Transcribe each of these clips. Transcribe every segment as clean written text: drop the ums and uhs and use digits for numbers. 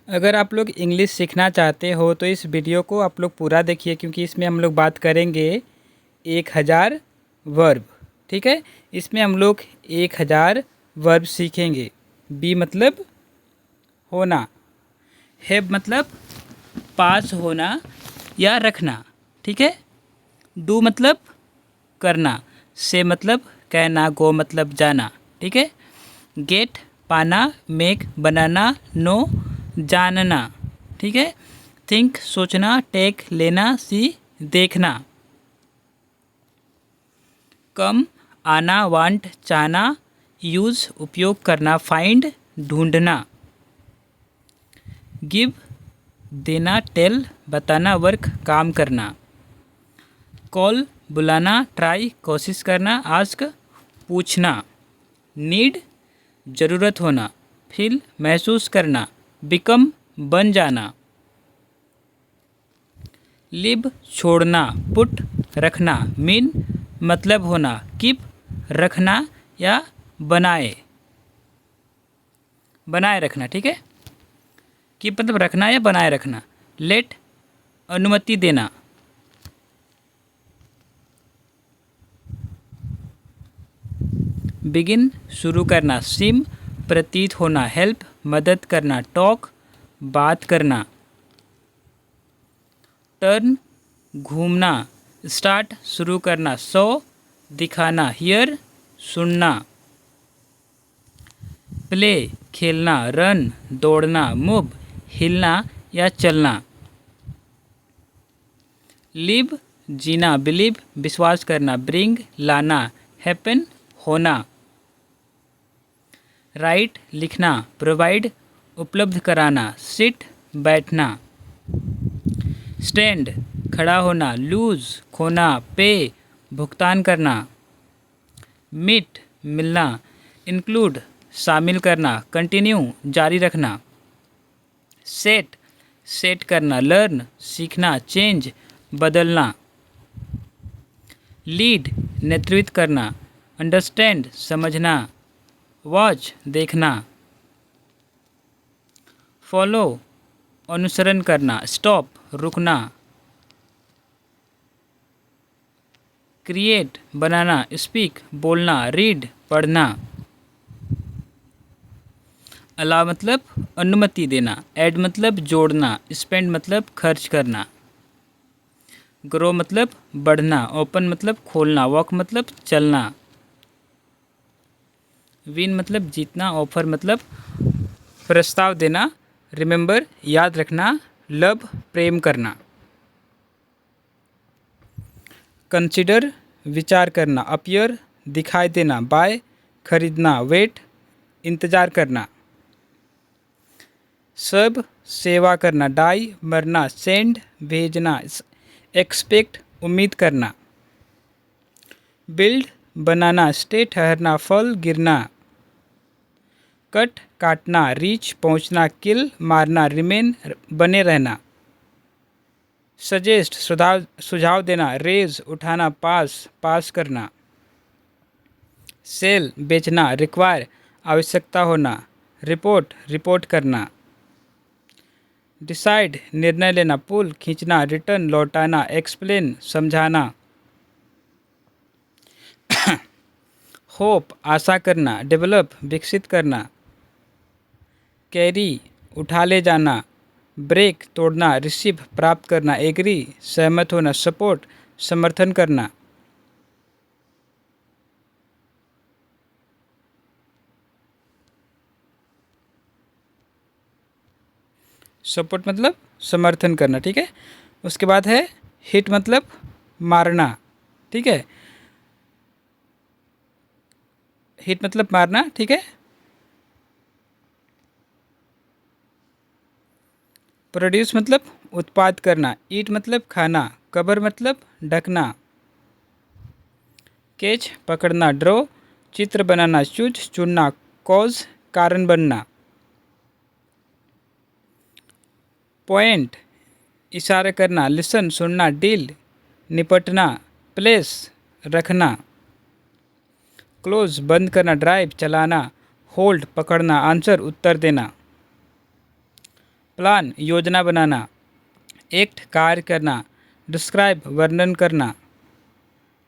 अगर आप लोग इंग्लिश सीखना चाहते हो तो इस वीडियो को आप लोग पूरा देखिए, क्योंकि इसमें हम लोग बात करेंगे 1000 वर्ब। ठीक है, इसमें हम लोग 1000 वर्ब सीखेंगे। बी मतलब होना, हैव मतलब पास होना या रखना। ठीक है, डू मतलब करना, से मतलब कहना, गो मतलब जाना। ठीक है, गेट पाना, मेक बनाना, नो जानना। ठीक है, थिंक सोचना, टेक लेना, सी देखना। कम आना, वांट चाहना, यूज़ उपयोग करना, फाइंड ढूंढना। गिव देना, टेल बताना, वर्क काम करना। कॉल बुलाना, ट्राई कोशिश करना, आस्क पूछना। नीड ज़रूरत होना, फील महसूस करना, बिकम बन जाना। लिव छोड़ना, पुट रखना, मीन मतलब होना, कीप रखना या बनाए बनाए रखना। ठीक है, कीप मतलब रखना या बनाए रखना। लेट अनुमति देना। बिगिन शुरू करना, सिम प्रतीत होना, हेल्प मदद करना, टॉक बात करना। टर्न घूमना, स्टार्ट शुरू करना, शो दिखाना, हियर सुनना। प्ले खेलना, रन दौड़ना, मूव हिलना या चलना। लिव जीना, बिलीव विश्वास करना, ब्रिंग लाना, हैपन होना। राइट लिखना, प्रोवाइड उपलब्ध कराना, सिट बैठना। स्टैंड खड़ा होना, लूज खोना, पे भुगतान करना। मीट मिलना, इंक्लूड शामिल करना, कंटिन्यू जारी रखना। सेट सेट करना, लर्न सीखना, चेंज बदलना। लीड नेतृत्व करना, अंडरस्टैंड समझना, वॉच देखना। फॉलो अनुसरण करना, स्टॉप रुकना। क्रिएट बनाना, स्पीक बोलना, रीड पढ़ना। अलाउ मतलब अनुमति देना, ऐड मतलब जोड़ना, स्पेंड मतलब खर्च करना। ग्रो मतलब बढ़ना, ओपन मतलब खोलना, वॉक मतलब चलना। विन मतलब जीतना, ऑफर मतलब प्रस्ताव देना, रिमेंबर याद रखना, लव प्रेम करना। कंसिडर विचार करना, अपीयर दिखाई देना, बाय खरीदना, वेट इंतज़ार करना। सब सेवा करना, डाई मरना, सेंड भेजना, एक्सपेक्ट उम्मीद करना। बिल्ड बनाना, स्टे ठहरना, फल गिरना। कट काटना, रीच पहुंचना, किल मारना, रिमेन बने रहना। सजेस्ट सुझाव देना, रेज उठाना, पास पास करना। सेल बेचना, रिक्वायर आवश्यकता होना, रिपोर्ट रिपोर्ट करना। डिसाइड निर्णय लेना, पुल खींचना, रिटर्न लौटाना, एक्सप्लेन समझाना। होप आशा करना, डेवलप विकसित करना। कैरी उठा ले जाना, ब्रेक तोड़ना, रिसीव प्राप्त करना, एग्री सहमत होना, सपोर्ट समर्थन करना। सपोर्ट मतलब समर्थन करना। ठीक है, उसके बाद है हिट मतलब मारना। ठीक है, हिट मतलब मारना। ठीक है, प्रोड्यूस मतलब उत्पाद करना, ईट मतलब खाना, कवर मतलब ढकना। कैच पकड़ना, ड्रॉ चित्र बनाना, चूज चुनना, कॉज कारण बनना। पॉइंट इशारा करना, लिसन सुनना, डील निपटना, प्लेस रखना। क्लोज बंद करना, ड्राइव चलाना, होल्ड पकड़ना, आंसर उत्तर देना। प्लान योजना बनाना, एक्ट कार्य करना, डिस्क्राइब वर्णन करना,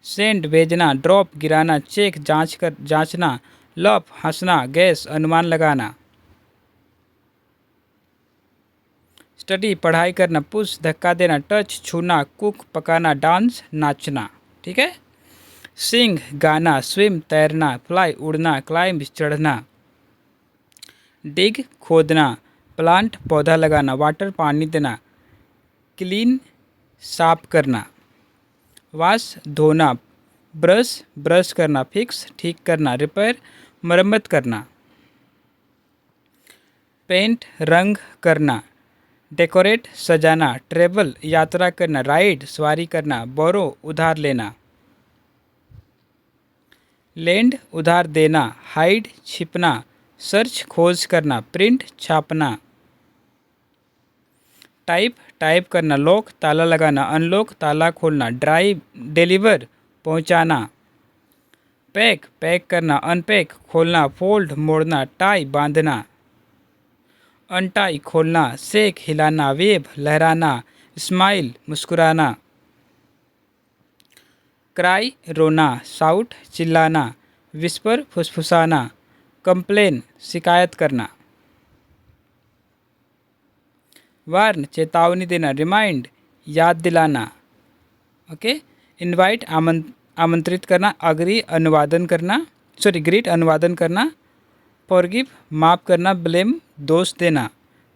सेंड भेजना, ड्रॉप गिराना, चेक जांचना, लफ हंसना, गैस अनुमान लगाना, स्टडी पढ़ाई करना, पुश धक्का देना, टच छूना, कुक पकाना, डांस नाचना। ठीक है। सिंग गाना, स्विम तैरना, फ्लाई उड़ना, क्लाइंब चढ़ना, डिग खोदना, प्लांट पौधा लगाना, वाटर पानी देना, क्लीन साफ करना, वॉश धोना, ब्रश ब्रश करना, फिक्स ठीक करना, रिपेयर मरम्मत करना, पेंट रंग करना, डेकोरेट सजाना, ट्रेवल यात्रा करना, राइड सवारी करना, बोरो उधार लेना, लेंड उधार देना, हाइड छिपना, सर्च खोज करना, प्रिंट छापना, टाइप टाइप करना, लॉक ताला लगाना, अनलॉक ताला खोलना, ड्राइव डिलीवर पहुंचाना, पैक पैक करना, अनपैक खोलना, फोल्ड मोड़ना, टाई बांधना, अनटाई खोलना, शेक हिलाना, वेव लहराना, स्माइल मुस्कुराना, क्राई रोना, साउट चिल्लाना, विस्पर फुसफुसाना, कंप्लेन शिकायत करना, वार्न चेतावनी देना, रिमाइंड याद दिलाना। ओके। इनवाइट आमंत्रित करना, अग्री अनुवादन करना, ग्रीट अनुवादन करना, फॉरगिव माफ़ करना, ब्लेम दोष देना,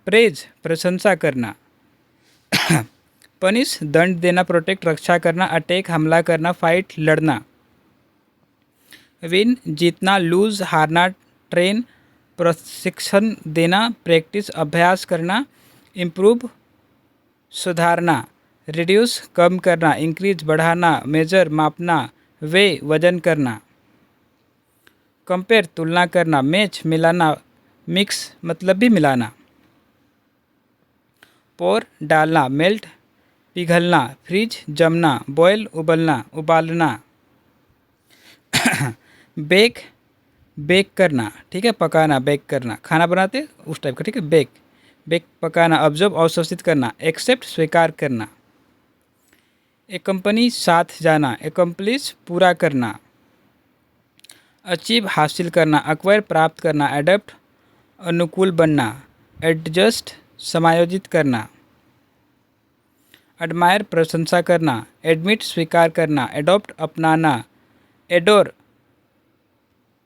प्रेज प्रशंसा करना, पनिश दंड देना, प्रोटेक्ट रक्षा करना, अटैक हमला करना, फाइट लड़ना, विन जीतना, लूज हारना, ट्रेन प्रशिक्षण देना, प्रैक्टिस अभ्यास करना, इम्प्रूव सुधारना, रिड्यूस कम करना, इंक्रीज बढ़ाना, मेजर मापना, वे वजन करना, कंपेयर तुलना करना, मैच मिलाना, मिक्स मतलब भी मिलाना, पोर डालना, मेल्ट पिघलना, फ्रीज जमना, बॉयल उबलना उबालना, बेक बेक करना। ठीक है। पकाना बेक करना, खाना बनाते उस टाइप का। ठीक है। बेक बेक पकाना, ऑब्जर्व अवशोषित करना, एक्सेप्ट स्वीकार करना, एक कंपनी साथ जाना, एकम्प्लिश पूरा करना, अचीव हासिल करना, अक्वायर प्राप्त करना, एडप्ट अनुकूल बनना, एडजस्ट समायोजित करना, एडमायर प्रशंसा करना, एडमिट स्वीकार करना, एडॉप्ट अपनाना, एडोर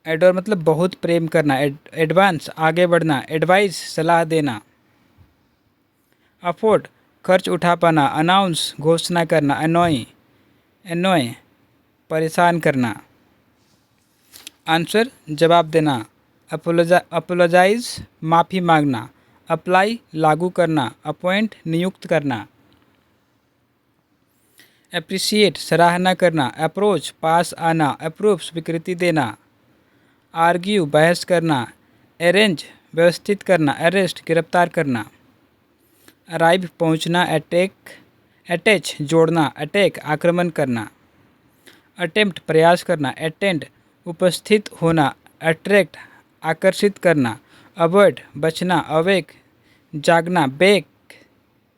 एडोर मतलब बहुत प्रेम करना, एडवांस आगे बढ़ना, एडवाइस सलाह देना, अफोर्ड खर्च उठा पाना, अनाउंस घोषणा करना, एनोय परेशान करना, आंसर जवाब देना, अपोलोजाइज माफ़ी मांगना, अप्लाई लागू करना, अपॉइंट नियुक्त करना, एप्रिशिएट सराहना करना, अप्रोच पास आना, अप्रूव स्वीकृति देना, आर्ग्यू बहस करना, अरेंज व्यवस्थित करना, अरेस्ट गिरफ्तार करना, अराइव पहुंचना, अटैच जोड़ना, अटैक आक्रमण करना, अटेम्प्ट प्रयास करना, अटेंड उपस्थित होना, अट्रैक्ट आकर्षित करना, अवॉइड बचना, अवेक जागना, बेक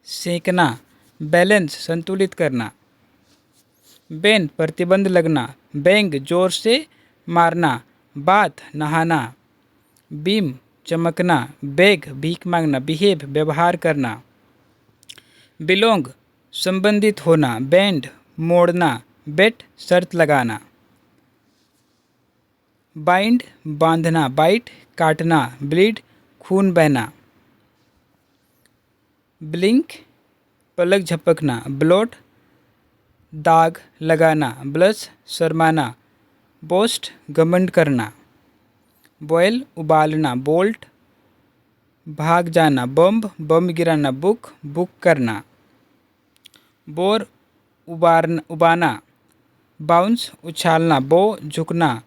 सेंकना, बैलेंस संतुलित करना, बैन प्रतिबंध लगना, बैंग जोर से मारना, बाथ नहाना, बीम चमकना, बेग भीख मांगना, बिहेव व्यवहार करना, बिलोंग संबंधित होना, बैंड मोड़ना, बेट शर्त लगाना, बाइंड बांधना, बाइट काटना, ब्लीड खून बहना, ब्लिंक पलक झपकना, ब्लोट दाग लगाना, ब्लश शर्माना, बोस्ट घमंड करना, बॉयल उबालना, बोल्ट भाग जाना, बम गिराना, बुक करना, बोर उबाना, बाउंस उछालना, बो झुकना,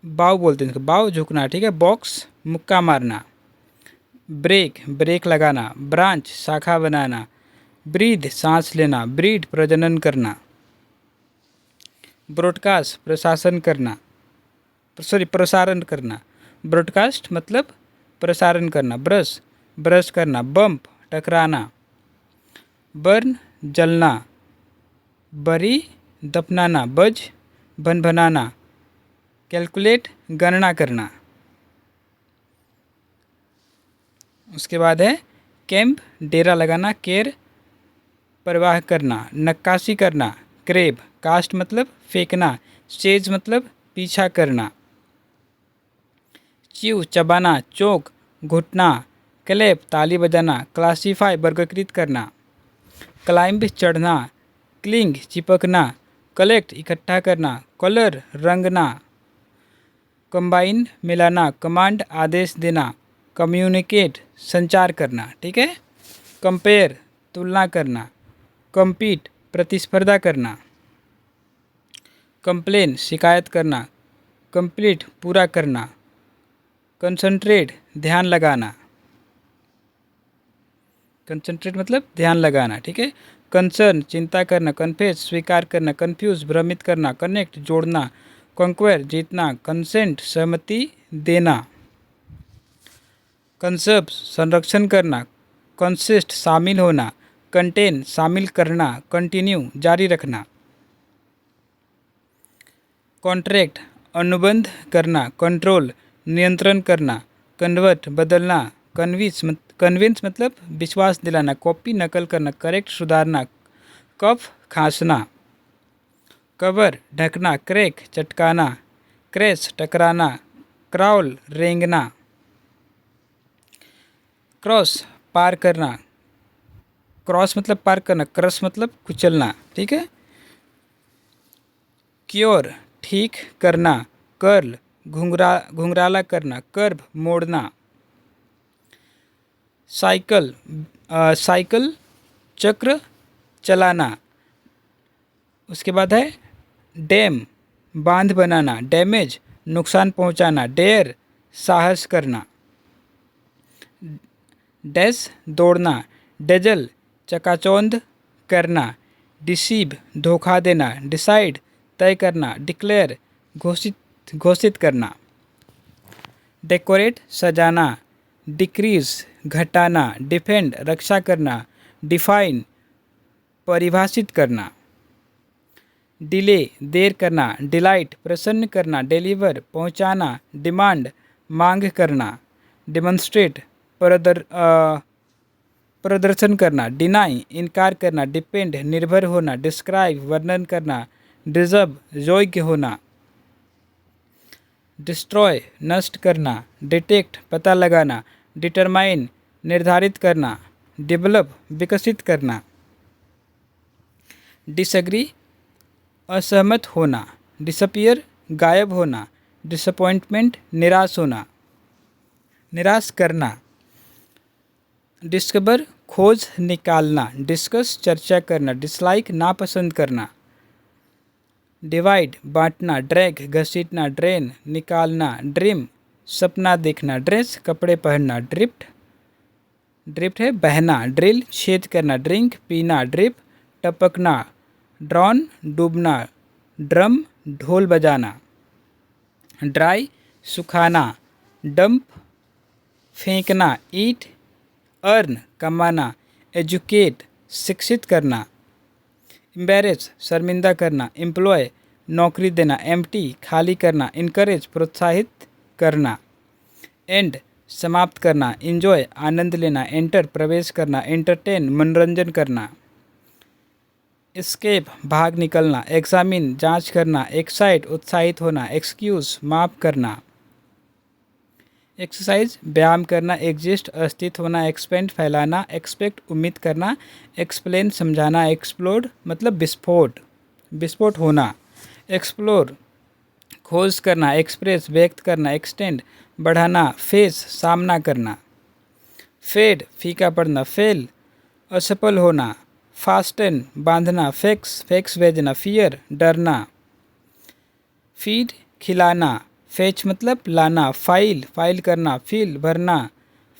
बाव बोलते हैं बाव झुकना। ठीक है। बॉक्स मुक्का मारना, ब्रेक लगाना, ब्रांच शाखा बनाना, ब्रीद सांस लेना, ब्रीड प्रजनन करना, ब्रॉडकास्ट प्रसारण करना, ब्रॉडकास्ट मतलब प्रसारण करना, ब्रश करना, बम्प टकराना। बर्न जलना। बरी दफनाना। बज भनभनाना। कैलकुलेट गणना करना। उसके बाद है कैंप डेरा लगाना। केयर परवाह करना। नक्काशी करना। क्रेब कास्ट मतलब फेंकना। चेज मतलब पीछा करना। च्यू चबाना। चौक घुटना। क्लैप ताली बजाना। क्लासीफाई वर्गीकृत करना। क्लाइंब चढ़ना। क्लिंग चिपकना। कलेक्ट इकट्ठा करना। कलर रंगना। कंबाइन मिलाना। कमांड आदेश देना। कम्युनिकेट संचार करना। ठीक है। कंपेयर तुलना करना। कम्पीट प्रतिस्पर्धा करना। कंप्लेन शिकायत करना। कंप्लीट पूरा करना। कंसंट्रेट ध्यान लगाना। कंसंट्रेट मतलब ध्यान लगाना। ठीक है। कंसर्न चिंता करना। कन्फेस स्वीकार करना। कन्फ्यूज भ्रमित करना। कनेक्ट जोड़ना। कंक्वेर जीतना। कंसेंट सहमति देना। कंसर्व संरक्षण करना। कंसिस्ट शामिल होना। कंटेन शामिल करना। कंटिन्यू जारी रखना। कॉन्ट्रैक्ट अनुबंध करना। कंट्रोल नियंत्रण करना। कन्वर्ट बदलना। कन्विंस मतलब विश्वास दिलाना। कॉपी नकल करना। करेक्ट सुधारना। कफ खांसना। कवर ढकना। क्रैक चटकाना। क्रैश टकराना। क्राउल रेंगना। क्रॉस पार करना। क्रॉस मतलब पार करना। क्रश मतलब कुचलना। ठीक है। क्योर ठीक करना। कर्ल घुंघराला करना। कर्व मोड़ना। साइकिल चक्र चलाना। उसके बाद है डैम बांध बनाना। डैमेज नुकसान पहुंचाना। डेयर साहस करना। डैश दौड़ना। डेजल चकाचौंध करना। डिसीव धोखा देना। डिसाइड तय करना। डिक्लेयर घोषित करना। डेकोरेट सजाना। डिक्रीज घटाना। डिफेंड रक्षा करना। डिफाइन परिभाषित करना। डिले देर करना। डिलाइट प्रसन्न करना। डिलीवर पहुंचाना। डिमांड मांग करना। डिमॉन्स्ट्रेट प्रदर्शन करना। डिनाई इनकार करना। डिपेंड निर्भर होना। डिस्क्राइब वर्णन करना। डिजर्व योग्य होना। डिस्ट्रॉय नष्ट करना। डिटेक्ट पता लगाना। डिटरमाइन निर्धारित करना। डेवलप विकसित करना। डिसएग्री असहमत होना। डिसअपियर गायब होना। डिसअपॉइंटमेंट निराश होना। निराश करना। डिस्कवर खोज निकालना। डिस्कस चर्चा करना। डिसलाइक नापसंद करना। डिवाइड बांटना। ड्रैग घसीटना। ड्रेन निकालना। ड्रीम सपना देखना। ड्रेस कपड़े पहनना। ड्रिफ्ट है बहना। ड्रिल छेद करना। ड्रिंक पीना। ड्रिप टपकना। ड्रॉन डूबना। ड्रम ढोल बजाना। ड्राई सुखाना। डंप फेंकना। ईट अर्न कमाना। एजुकेट शिक्षित करना। एम्बैरेस शर्मिंदा करना। एम्प्लॉय नौकरी देना। एम्प्टी खाली करना। इनकरेज प्रोत्साहित करना। एंड समाप्त करना। एंजॉय आनंद लेना। एंटर प्रवेश करना। एंटरटेन मनोरंजन करना। एस्केप भाग निकलना। एग्जामिन जांच करना। एक्साइट उत्साहित होना। एक्सक्यूज माफ करना। एक्सरसाइज व्यायाम करना। एग्जिस्ट अस्तित्व होना। एक्सपेंड फैलाना। एक्सपेक्ट उम्मीद करना। एक्सप्लेन समझाना। एक्सप्लोड मतलब विस्फोट होना। एक्सप्लोर खोज करना। एक्सप्रेस व्यक्त करना। एक्सटेंड बढ़ाना। फेस सामना करना। फेड फीका पड़ना। फेल असफल होना। फास्टन बांधना। फैक्स भेजना। फियर डरना। फीड खिलाना। फेच मतलब लाना। फाइल करना। फिल भरना।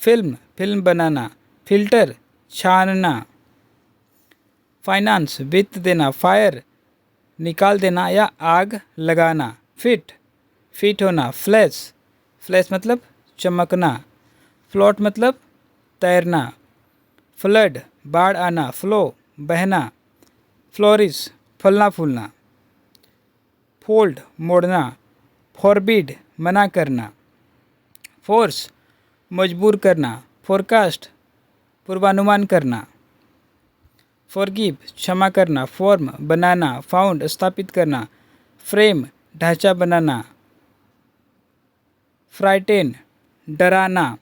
फिल्म बनाना। फिल्टर छानना। फाइनेंस वित्त देना। फायर निकाल देना या आग लगाना। फिट होना। फ्लैश मतलब चमकना। फ्लोट मतलब तैरना। फ्लड बाढ़ आना, फ्लो बहना, फ्लोरिश फलना फूलना, फोल्ड मोड़ना, फॉरबिड मना करना, फोर्स मजबूर करना, फोरकास्ट पूर्वानुमान करना, फॉरगिव क्षमा करना, फॉर्म बनाना, फाउंड स्थापित करना, फ्रेम ढांचा बनाना, फ्राइटेन डराना,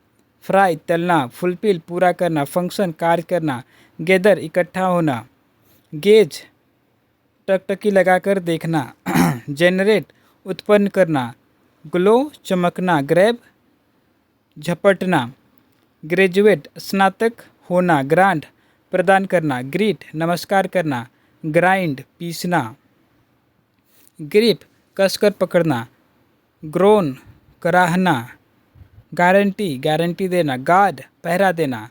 फ्राई तलना, फुलफिल पूरा करना, फंक्शन कार्य करना, गैदर इकट्ठा होना, गेज टकटकी लगाकर देखना, जेनरेट उत्पन्न करना, ग्लो चमकना, ग्रैब झपटना, ग्रेजुएट स्नातक होना, ग्रांट प्रदान करना, ग्रीट नमस्कार करना, ग्राइंड पीसना, ग्रिप कसकर पकड़ना, ग्रोन कराहना, गारंटी गारंटी देना, गार्ड पहरा देना,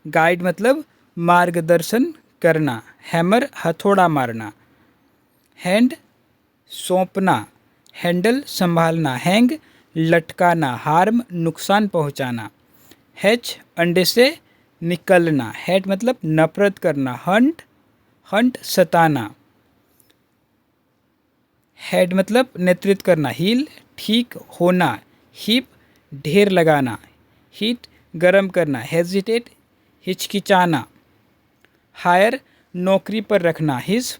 गाइड मतलब मार्गदर्शन करना, हैमर हथौड़ा मारना, हैंड सौंपना, हैंडल संभालना, हैंग लटकाना, हार्म नुकसान पहुंचाना, हैच अंडे से निकलना, हैट मतलब नफरत करना, हंट हंट सताना, हेड मतलब नेतृत्व करना, हील ठीक होना, हिप ढेर लगाना, हीट गर्म करना, हेजिटेट हिचकिचाना, हायर नौकरी पर रखना, हिस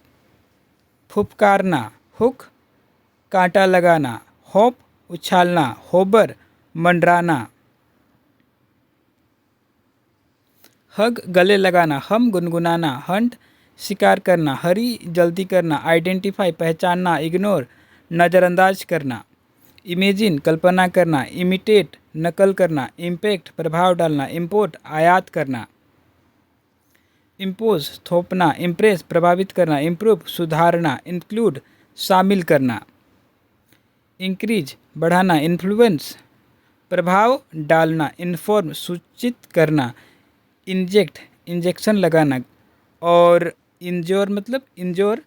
फुफकारना, हुक कांटा लगाना, होप उछालना, होबर मंडराना, हग गले लगाना, हम गुनगुनाना, हंट शिकार करना, हरी जल्दी करना, आइडेंटिफाई पहचानना, इग्नोर नज़रअंदाज करना, इमेजिन कल्पना करना, इमिटेट नकल करना, इम्पैक्ट प्रभाव डालना, इम्पोर्ट आयात करना, इम्पोज थोपना, इम्प्रेस प्रभावित करना, इम्प्रूव सुधारना, इंक्लूड शामिल करना, इंक्रीज बढ़ाना, इन्फ्लुएंस प्रभाव डालना, इन्फॉर्म सूचित करना, इंजेक्ट इंजेक्शन लगाना, और इंजोर मतलब इंजोर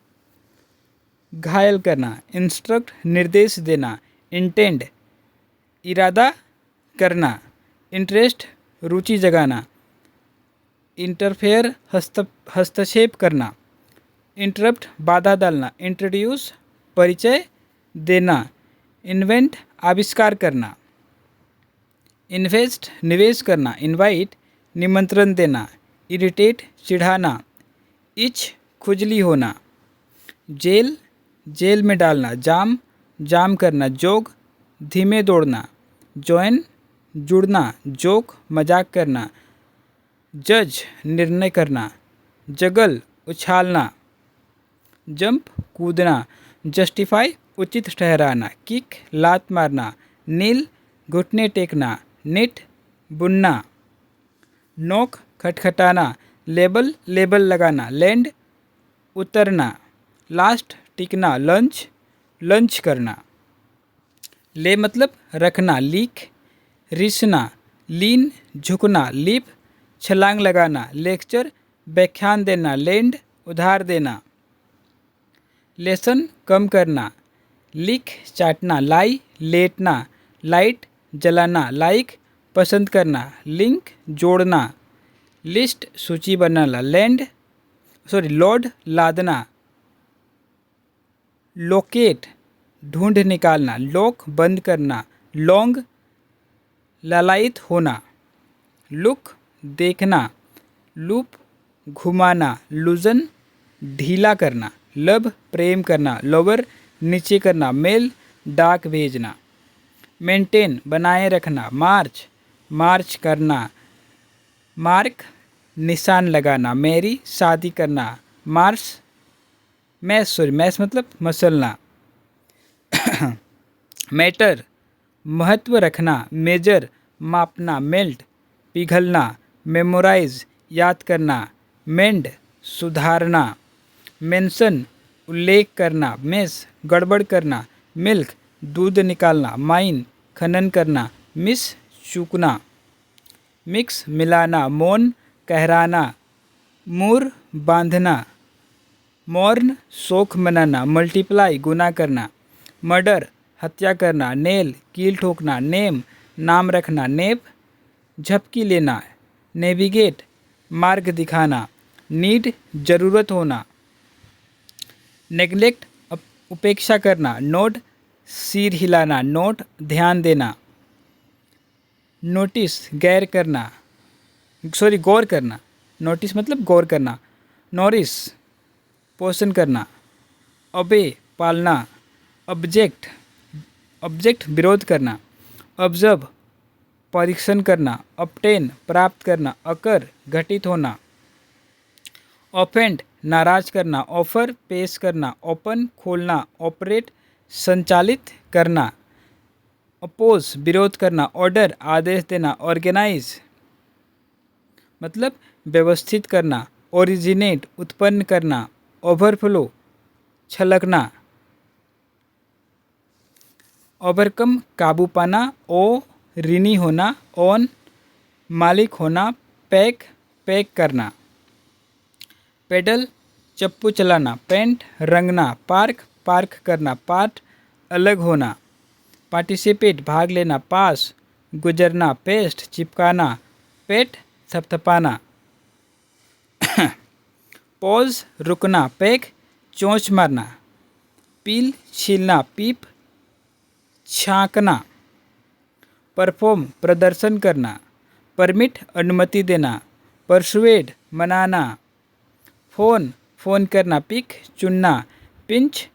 घायल करना, इंस्ट्रक्ट निर्देश देना, इंटेंड इरादा करना, इंटरेस्ट रुचि जगाना, इंटरफेयर हस्तक्षेप करना, इंटरप्ट बाधा डालना, इंट्रोड्यूस परिचय देना, इन्वेंट आविष्कार करना, इन्वेस्ट निवेश करना, इनवाइट निमंत्रण देना, इरिटेट चिढ़ाना, इच खुजली होना, जेल जेल में डालना, जाम जाम करना, जोग धीमे दौड़ना, जॉइन जुड़ना, जोक मजाक करना, जज निर्णय करना, जगल उछालना, जंप कूदना, जस्टिफाई उचित ठहराना, किक लात मारना, नील घुटने टेकना, नेट बुनना, नोक खटखटाना, लेबल लेबल लगाना, लैंड उतरना, लास्ट टिकना, लंच लंच करना, ले मतलब रखना, लीक रिसना, लीन झुकना, लिप छलांग लगाना, लेक्चर व्याख्यान देना, लेंड उधार देना, लेसन कम करना, लिख चाटना, लाई लेटना, लाइट जलाना, लाइक पसंद करना, लिंक जोड़ना, लिस्ट सूची बनाना, लोड लादना, लोकेट ढूंढ निकालना, लॉक बंद करना, लॉन्ग ललायित होना, लुक देखना, लूप घुमाना, लूजन ढीला करना, लब प्रेम करना, लोअर नीचे करना, मेल डाक भेजना, मेंटेन बनाए रखना, मार्च मार्च करना, मार्क निशान लगाना, मैरी शादी करना, मैस मतलब मसलना, मैटर महत्व रखना, मेजर मापना, मेल्ट पिघलना, मेमोराइज याद करना, मेंड सुधारना, मेंशन उल्लेख करना, मेस गड़बड़ करना, मिल्क दूध निकालना, माइन खनन करना, मिस चूकना, मिक्स मिलाना, मौन कहराना, मूर बांधना, मौर्न शोक मनाना, मल्टीप्लाई गुना करना, मर्डर हत्या करना, नेल कील ठोकना, नेम नाम रखना, नेप झपकी लेना, नेविगेट मार्ग दिखाना। नीड ज़रूरत होना। नेग्लेक्ट उपेक्षा करना। नोड सिर हिलाना। नोट ध्यान देना। नोटिस गौर करना। नोटिस मतलब गौर करना। नोरिस पोषण करना। ओबे पालना। ऑब्जेक्ट विरोध करना। ऑब्जर्व परीक्षण करना। ऑब्टेन प्राप्त करना। अकर घटित होना। ऑफेंड नाराज करना। ऑफर पेश करना। ओपन खोलना। ऑपरेट संचालित करना। अपोज विरोध करना। ऑर्डर आदेश देना। ऑर्गेनाइज मतलब व्यवस्थित करना। ओरिजिनेट उत्पन्न करना। ओवरफ्लो छलकना। ओवरकम काबू पाना। ओ ऋणी होना। ओन मालिक होना। पैक करना। पेडल चप्पू चलाना। पेंट रंगना। पार्क करना। पार्ट अलग होना। पार्टिसिपेट भाग लेना। पास गुजरना। पेस्ट चिपकाना। पेट थपथपाना। पॉज रुकना। पैक चोंच मारना। पील छीलना। पीप छांकना। परफॉर्म प्रदर्शन करना। परमिट अनुमति देना। परसुएड मनाना। फोन करना। पिक चुनना। पिंच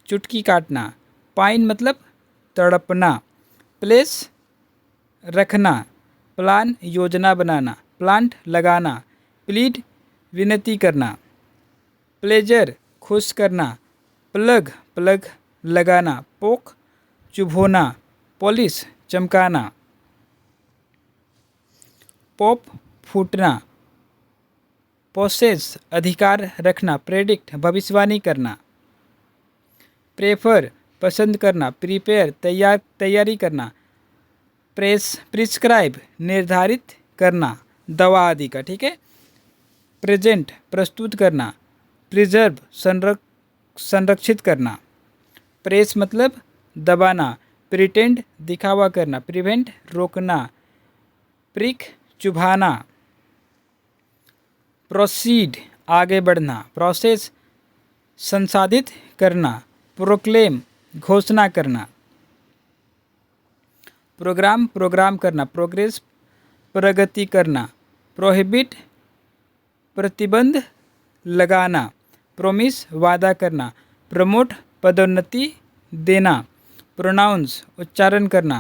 चुटकी काटना। पाइन मतलब तड़पना। प्लेस रखना। प्लान योजना बनाना। प्लांट लगाना। प्लीड विनती करना। प्लेजर खुश करना। प्लग लगाना। पोक चुभोना। पॉलिश चमकाना। पॉप फूटना। पोसेस अधिकार रखना। प्रेडिक्ट भविष्यवाणी करना। प्रेफर पसंद करना। प्रिपेयर तैयारी करना। प्रिस्क्राइब निर्धारित करना दवा आदि का। ठीक है। प्रेजेंट प्रस्तुत करना। प्रिजर्व संरक्षित करना। प्रेस मतलब दबाना। प्रिटेंड दिखावा करना। प्रिवेंट रोकना। प्रिक चुभाना। प्रोसीड आगे बढ़ना। प्रोसेस संसाधित करना। प्रोक्लेम घोषणा करना। प्रोग्राम करना। प्रोग्रेस प्रगति करना। प्रोहिबिट प्रतिबंध लगाना। प्रोमिस वादा करना। प्रमोट पदोन्नति देना। प्रोनाउंस उच्चारण करना।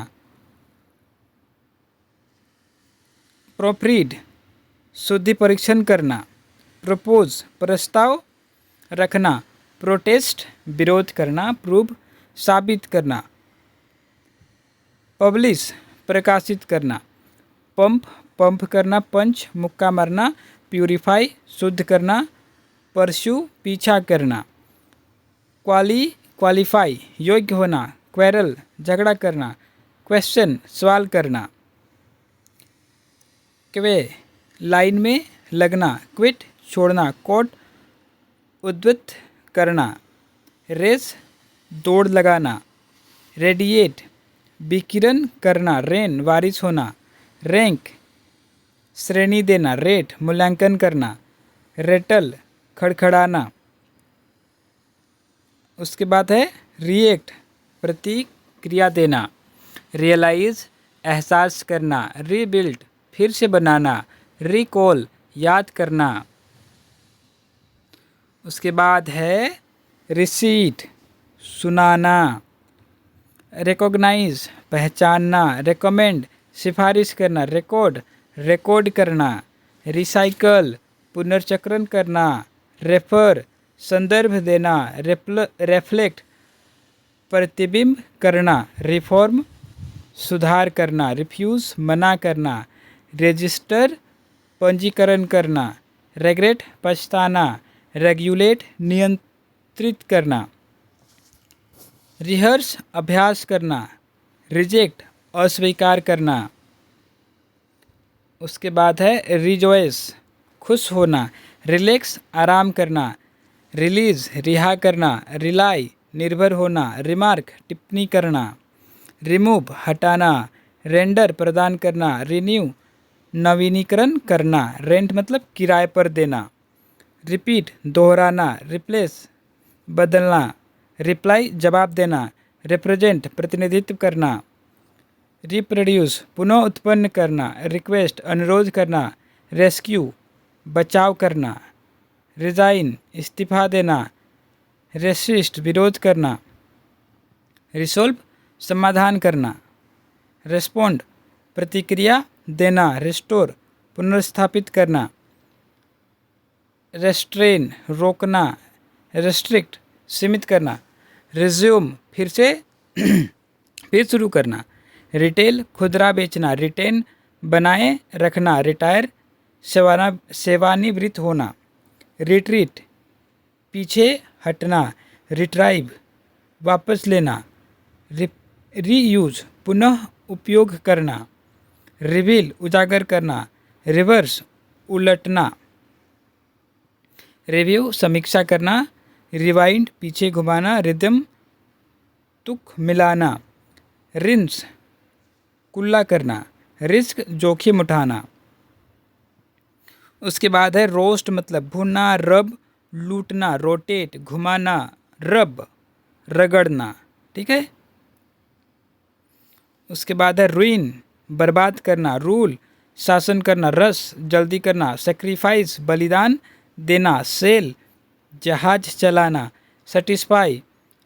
प्रोफ्रीड शुद्धि परीक्षण करना। प्रपोज प्रस्ताव रखना। प्रोटेस्ट विरोध करना। प्रूव साबित करना। पब्लिश प्रकाशित करना। पंप करना। पंच मुक्का मारना। प्यूरिफाई शुद्ध करना। परस्यू पीछा करना। क्वालिफाई योग्य होना। क्वेरल झगड़ा करना। क्वेश्चन सवाल करना। क्वे लाइन में लगना। क्विट छोड़ना। कोट उद्धृत करना। रेस दौड़ लगाना। रेडिएट विकिरण करना। रेन बारिश होना। रैंक श्रेणी देना। रेट मूल्यांकन करना। रेटल खड़खड़ाना। उसके बाद है रिएक्ट प्रतिक्रिया देना। रियलाइज एहसास करना। रीबिल्ड फिर से बनाना। रिकॉल याद करना। उसके बाद है रिसीट सुनाना। रिकॉग्नाइज पहचानना। रिकमेंड सिफारिश करना। रिकॉर्ड करना। रिसाइकल पुनर्चक्रण करना। रेफर संदर्भ देना। रेफ्लेक्ट प्रतिबिंब करना। रिफॉर्म सुधार करना। रिफ्यूज़ मना करना। रजिस्टर पंजीकरण करना। रेग्रेट पछताना। रेगुलेट नियंत्रित करना। रिहर्स अभ्यास करना। रिजेक्ट अस्वीकार करना। उसके बाद है रिजॉयस खुश होना। रिलैक्स आराम करना। रिलीज रिहा करना। रिलाई निर्भर होना। रिमार्क टिप्पणी करना। रिमूव हटाना। रेंडर प्रदान करना। रिन्यू नवीनीकरण करना, रेंट मतलब किराए पर देना, रिपीट दोहराना, रिप्लेस बदलना, रिप्लाई जवाब देना, रिप्रेजेंट प्रतिनिधित्व करना, रिप्रोड्यूस पुनः उत्पन्न करना, रिक्वेस्ट अनुरोध करना, रेस्क्यू बचाव करना, रिजाइन इस्तीफा देना, रेसिस्ट विरोध करना, रिसोल्व समाधान करना, रेस्पोंड प्रतिक्रिया देना, रिस्टोर पुनर्स्थापित करना, रेस्ट्रेन रोकना, रेस्ट्रिक्ट सीमित करना, रिज्यूम फिर से फिर शुरू करना, रिटेल खुदरा बेचना, रिटेन बनाए रखना, रिटायर सेवानिवृत्त होना, रिट्रीट पीछे हटना, रिट्राइव वापस लेना, रीयूज पुनः उपयोग करना, रिवील उजागर करना, रिवर्स उलटना, रिव्यू समीक्षा करना, रिवाइंड पीछे घुमाना, रिदम तुक मिलाना, रिंस कुल्ला करना, रिस्क जोखिम उठाना। उसके बाद है रोस्ट मतलब भुनना, रब लूटना, रोटेट घुमाना, रब रगड़ना, ठीक है। उसके बाद है रुइन बर्बाद करना, रूल शासन करना, रस जल्दी करना, सेक्रीफाइस बलिदान देना, सेल जहाज चलाना, सेटिस्फाई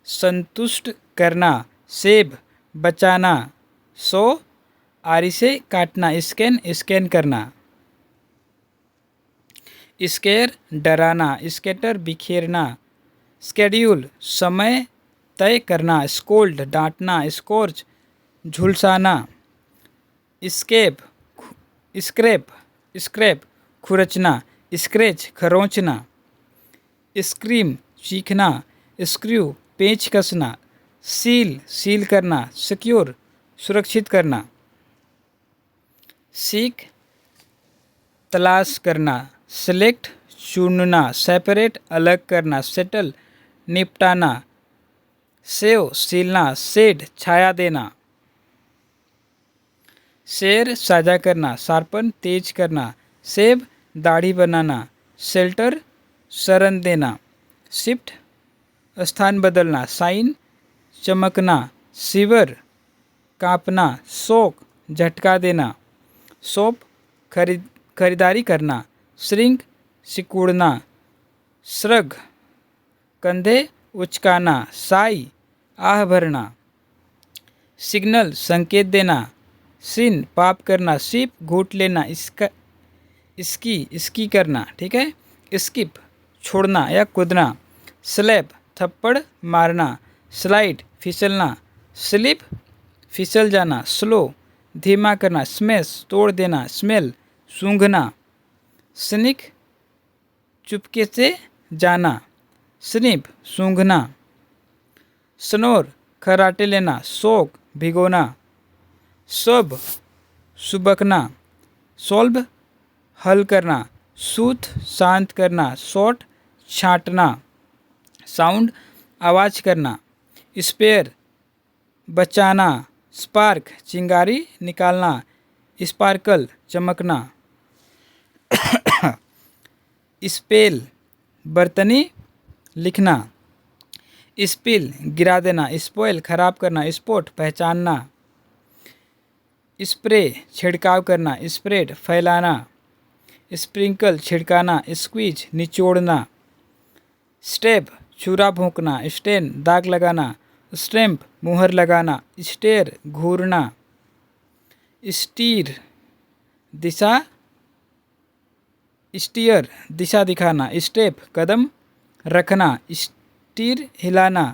संतुष्ट करना, सेब बचाना, सो आरी से काटना, स्कैन स्कैन करना, स्केयर डराना, स्केटर बिखेरना, स्केड्यूल समय तय करना, स्कोल्ड डांटना, स्कोर्च झुलसाना, स्केप स्क्रैप स्क्रैप खुरचना, स्क्रैच खरोंचना, स्क्रीम चीखना, स्क्रू पेंच कसना, सील सील करना, सिक्योर सुरक्षित करना, सीक तलाश करना, सेलेक्ट चुनना, सेपरेट अलग करना, सेटल निपटाना, सेव सीलना, शेड छाया देना, शेर साझा करना, शार्पन तेज करना, सेब दाढ़ी बनाना, शेल्टर शरण देना, शिफ्ट स्थान बदलना, साइन चमकना, शिवर कांपना, शोक झटका देना, सोप खरीदारी करना, श्रिंक सिकुड़ना, श्रग कंधे उचकाना, साई आह भरना, सिग्नल संकेत देना, सिन पाप करना, सिप घूट लेना, इसकी करना, ठीक है। स्किप छोड़ना या कूदना, स्लैप थप्पड़ मारना, स्लाइड फिसलना, स्लिप फिसल जाना, स्लो धीमा करना, स्मैश तोड़ देना, स्मेल सूंघना, स्निक चुपके से जाना, स्निप सूंघना, स्नोर खराटे लेना, सोक भिगोना, सब सुबकना, सॉल्व हल करना, सूथ शांत करना, शॉट छांटना, साउंड आवाज़ करना, स्पेयर बचाना, स्पार्क चिंगारी निकालना, स्पार्कल चमकना, स्पेल बर्तनी लिखना, स्पिल गिरा देना, स्पॉइल खराब करना, स्पॉट पहचानना, स्प्रे छिड़काव करना, स्प्रेड फैलाना, स्प्रिंकल छिड़काना, स्क्वीज निचोड़ना, स्टेप छुरा भोंकना, स्टेन दाग लगाना, स्टैम्प मुहर लगाना, स्टेयर घूरना, स्टीर स्टीयर दिशा दिखाना, स्टेप कदम रखना, स्टीर हिलाना,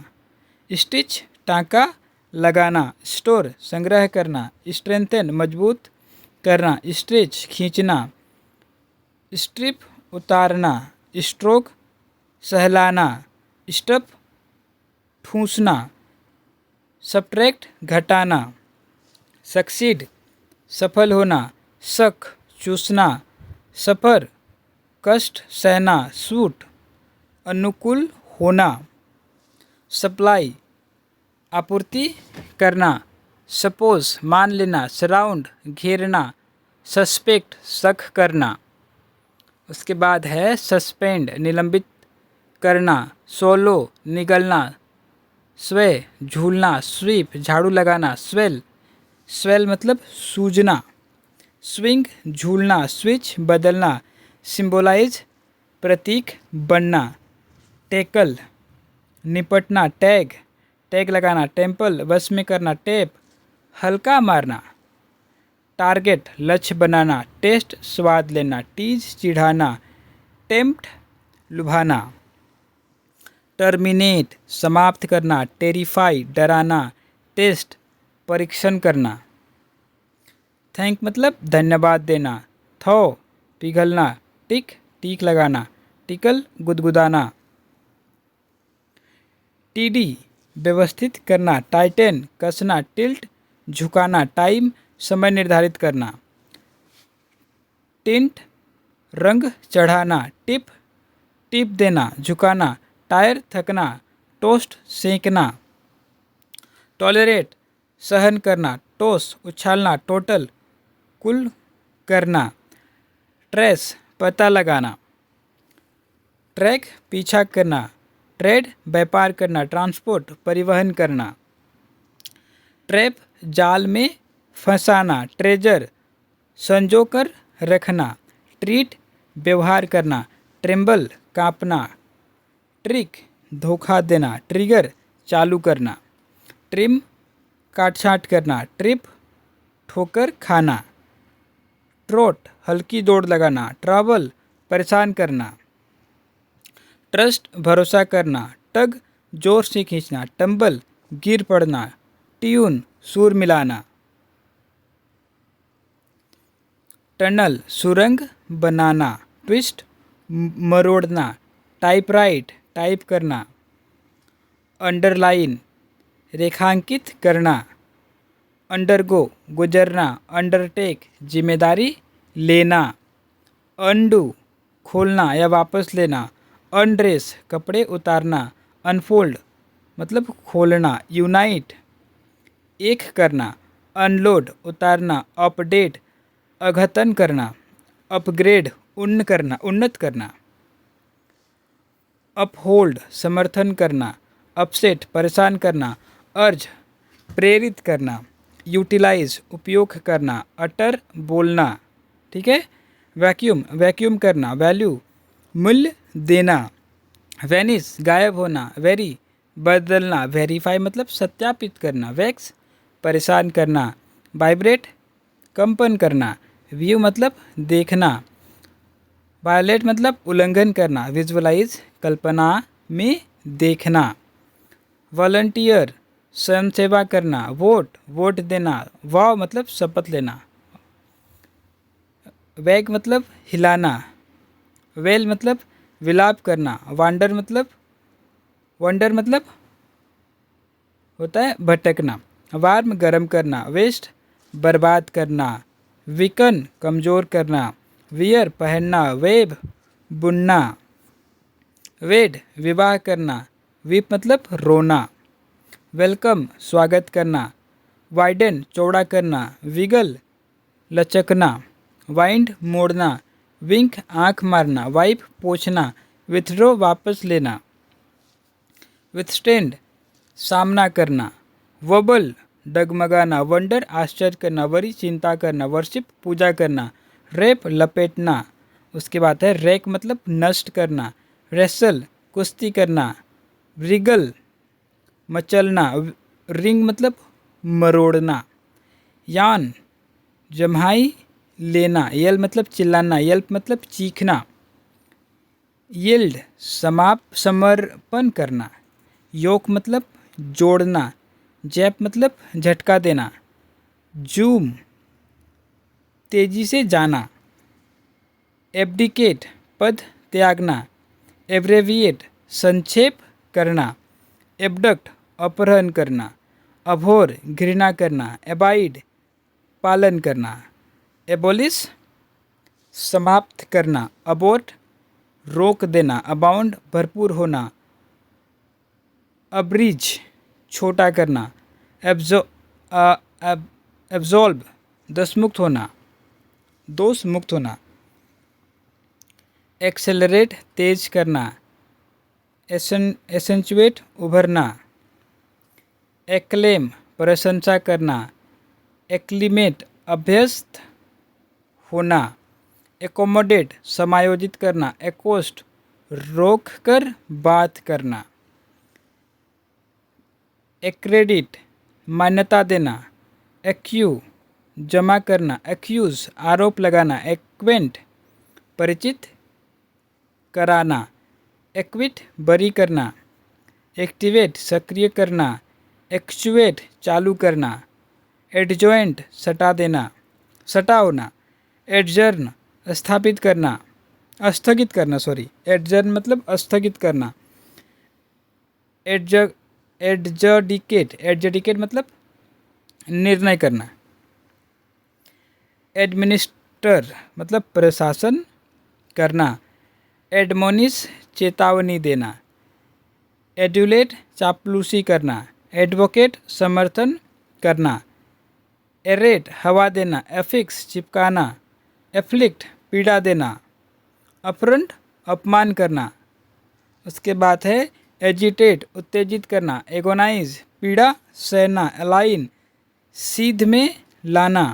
स्टिच टाँका लगाना, स्टोर संग्रह करना, स्ट्रेंथन मजबूत करना, स्ट्रेच खींचना, स्ट्रिप उतारना, स्ट्रोक सहलाना, स्टप ठूंसना, सब्ट्रैक्ट घटाना, सक्सीड सफल होना, शक चूसना, सफ़र कष्ट सहना, सूट अनुकूल होना, सप्लाई आपूर्ति करना, सपोज मान लेना, सराउंड घेरना, सस्पेक्ट शक करना। उसके बाद है सस्पेंड निलंबित करना, सोलो निगलना, स्वे झूलना, स्वीप झाड़ू लगाना, स्वेल मतलब सूजना, स्विंग झूलना, स्विच बदलना, सिंबोलाइज प्रतीक बनना, टेकल निपटना, टैग लगाना, टेम्पल वश में करना, टेप हल्का मारना, टारगेट लक्ष्य बनाना, टेस्ट स्वाद लेना, टीज चिढ़ाना, टेम्प्ट लुभाना, टर्मिनेट समाप्त करना, टेरिफाई डराना, टेस्ट परीक्षण करना, थैंक मतलब धन्यवाद देना, थो पिघलना, टीक लगाना, टिकल गुदगुदाना, टीडी व्यवस्थित करना, टाइटन कसना, टिल्ट झुकाना, टाइम समय निर्धारित करना, टिंट रंग चढ़ाना, टिप देना झुकाना, टायर थकना, टोस्ट सेंकना, टॉलरेट सहन करना, टॉस उछालना, टोटल कुल करना, ट्रेस पता लगाना, ट्रैक पीछा करना, ट्रेड व्यापार करना, ट्रांसपोर्ट परिवहन करना, ट्रैप जाल में फंसाना, ट्रेजर संजो कर रखना, ट्रीट व्यवहार करना, ट्रेम्बल कांपना, ट्रिक धोखा देना, ट्रिगर चालू करना, ट्रिम काट-छाँट करना, ट्रिप ठोकर खाना, ट्रोट हल्की दौड़ लगाना, ट्रैवल परेशान करना, ट्रस्ट भरोसा करना, टग जोर से खींचना, टंबल गिर पड़ना, ट्यून सुर मिलाना, टनल सुरंग बनाना, ट्विस्ट मरोड़ना, टाइपराइट टाइप करना, अंडरलाइन रेखांकित करना, अंडरगो गुजरना, अंडरटेक जिम्मेदारी लेना, अनडू खोलना या वापस लेना, अनड्रेस कपड़े उतारना, अनफोल्ड मतलब खोलना, यूनाइट एक करना, अनलोड उतारना, अपडेट अद्यतन करना, अपग्रेड उन्नत करना, अपहोल्ड समर्थन करना, अपसेट परेशान करना, अर्ज प्रेरित करना, यूटिलाइज उपयोग करना, अटर बोलना, ठीक है। वैक्यूम करना, वैल्यू मूल्य देना, वैनिश गायब होना, वेरी बदलना, वेरीफाई मतलब सत्यापित करना, वैक्स परेशान करना, वाइब्रेट कंपन करना, व्यू मतलब देखना, वायलेट मतलब उल्लंघन करना, विजुअलाइज कल्पना में देखना, वॉलंटियर स्वयं सेवा करना, वोट देना, वाव मतलब शपथ लेना, वैग मतलब हिलाना, वेल मतलब विलाप करना, वंडर मतलब होता है भटकना, वार्म गर्म करना, वेस्ट बर्बाद करना, वीकन कमज़ोर करना, वियर पहनना, वेब बुनना, वेड विवाह करना, वीप मतलब रोना, वेलकम स्वागत करना, वाइडन चौड़ा करना, विगल लचकना, वाइंड मोड़ना, विंक आँख मारना, वाइप पोंछना, विथड्रॉ वापस लेना, विथस्टैंड सामना करना, वबल डगमगाना, वंडर आश्चर्य करना, वरी चिंता करना, वर्शिप पूजा करना, रैप लपेटना। उसके बाद है रैक मतलब नष्ट करना, रेसल कुश्ती करना, रिगल मचलना, रिंग मतलब मरोड़ना, यान जम्हाई लेना, यल मतलब चिल्लाना, यल्प मतलब चीखना, यील्ड समर्पण करना, योक मतलब जोड़ना, जैप मतलब झटका देना, जूम तेजी से जाना, एब्डिकेट पद त्यागना, एब्रेविएट संक्षेप करना, एबडक्ट अपहरण करना, अभोर घृणा करना, एबाइड पालन करना, एबोलिश समाप्त करना, अबोर्ट रोक देना, अबाउंड भरपूर होना, अब्रिज छोटा करना, एब्जॉल्व दशमुक्त होना, दोष मुक्त होना। एक्सेलरेट तेज करना। एसेंचुएट उभरना। एक्लेम प्रशंसा करना। एक्लिमेट अभ्यस्त होना। एकोमोडेट समायोजित करना। एकोस्ट रोक कर बात करना। एक्रेडिट मान्यता देना। एक्यू जमा करना। एक्यूज आरोप लगाना। एक्वेंट परिचित कराना। एक्विट बरी करना। एक्टिवेट सक्रिय करना। एक्चुएट चालू करना। एडजॉइंट सटा देना, सटा होना। एडजर्न स्थापित करना, स्थगित करना, सॉरी एडजर्न मतलब स्थगित करना। एडजडिकेट, एडजडिकेट मतलब निर्णय करना। एडमिनिस्टर मतलब प्रशासन करना। एडमोनिश चेतावनी देना। एडुलेट चापलूसी करना। एडवोकेट समर्थन करना। एरेट हवा देना। एफिक्स चिपकाना। एफ्लिक्ट पीड़ा देना। अफरंट अपमान करना। उसके बाद है एजिटेट उत्तेजित करना। एगोनाइज पीड़ा सहना। अलाइन सीध में लाना।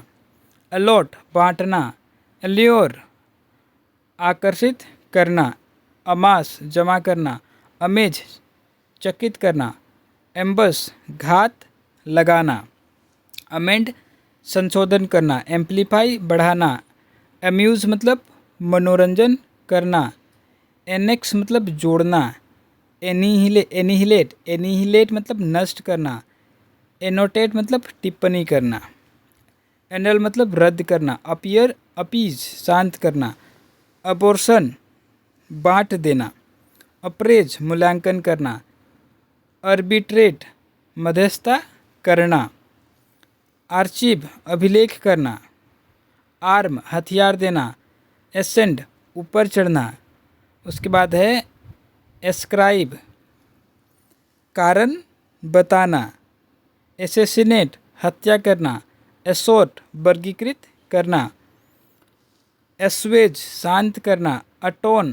अलॉट बांटना। एल्योर आकर्षित करना। अमास जमा करना। अमेज चकित करना। एम्बस घात लगाना। अमेंड संशोधन करना। एम्पलीफाई बढ़ाना। अम्यूज़ मतलब मनोरंजन करना। एनेक्स मतलब जोड़ना। एनिहिलेट, एनिहिलेट मतलब नष्ट करना। एनोटेट मतलब टिप्पणी करना। एनल मतलब रद्द करना। अपीयर अपीज शांत करना। अबॉर्शन बांट देना। अप्रेज मूल्यांकन करना। अर्बिट्रेट मध्यस्थता करना। आर्चिव अभिलेख करना। आर्म हथियार देना। एसेंड ऊपर चढ़ना। उसके बाद है एस्क्राइब कारण बताना। एसेसिनेट हत्या करना। एसोर्ट वर्गीकृत करना। एस्वेज शांत करना। अटोन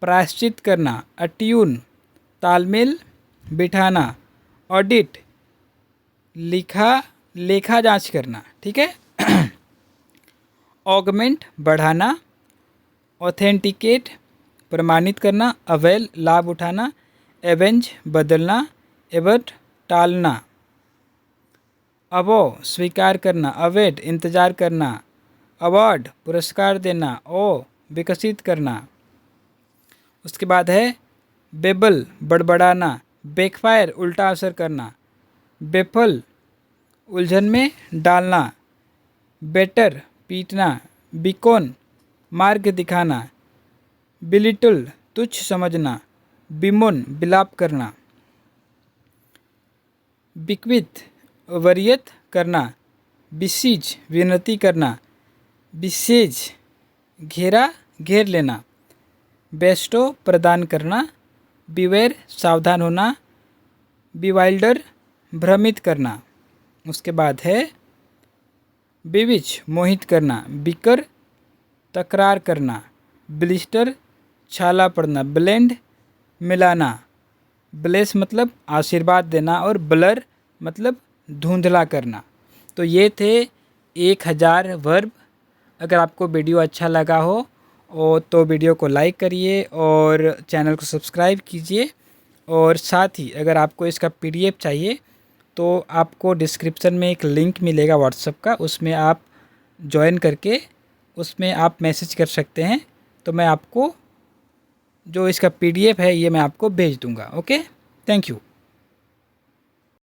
प्रायश्चित करना। अट्यून तालमेल बिठाना। ऑडिट लेखा जांच करना, ठीक है। ऑगमेंट बढ़ाना। ऑथेंटिकेट प्रमाणित करना। अवेल लाभ उठाना। एवेंज बदलना। एवर्ट टालना। अवो स्वीकार करना। अवेट इंतजार करना। अवार्ड पुरस्कार देना। ओ विकसित करना। उसके बाद है बेबल बड़बड़ाना। बैकफायर उल्टा असर करना। बेफल उलझन में डालना। बेटर पीटना। बिकॉन मार्ग दिखाना। बिलिटल तुच्छ समझना। बिमोन बिलाप करना। बिक्विथ वरीयत करना। बिसीज विनती करना। बिसेज घेर लेना। बेस्टो प्रदान करना। बिवेर सावधान होना। बिवाइल्डर भ्रमित करना। उसके बाद है बिविच मोहित करना। बिकर तकरार करना। ब्लिस्टर छाला पड़ना। ब्लेंड मिलाना। ब्लेस मतलब आशीर्वाद देना और ब्लर मतलब धुंधला करना। तो ये थे 1000 वर्ब। अगर आपको वीडियो अच्छा लगा हो तो वीडियो को लाइक करिए और चैनल को सब्सक्राइब कीजिए। और साथ ही अगर आपको इसका PDF चाहिए तो आपको डिस्क्रिप्शन में एक लिंक मिलेगा व्हाट्सएप का, उसमें आप ज्वाइन करके उसमें आप मैसेज कर सकते हैं। तो मैं आपको जो इसका PDF है ये मैं आपको भेज दूंगा। Okay, thank you.